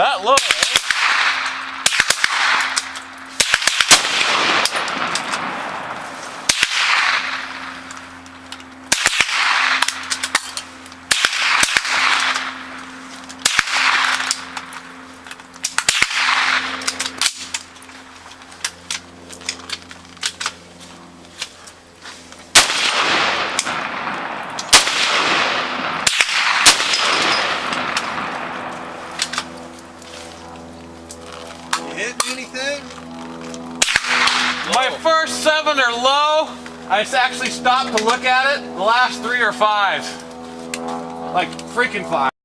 That low. Hitting anything? My first 7 are low. I actually stopped to look at it. The last 3 are 5s. Like freaking 5.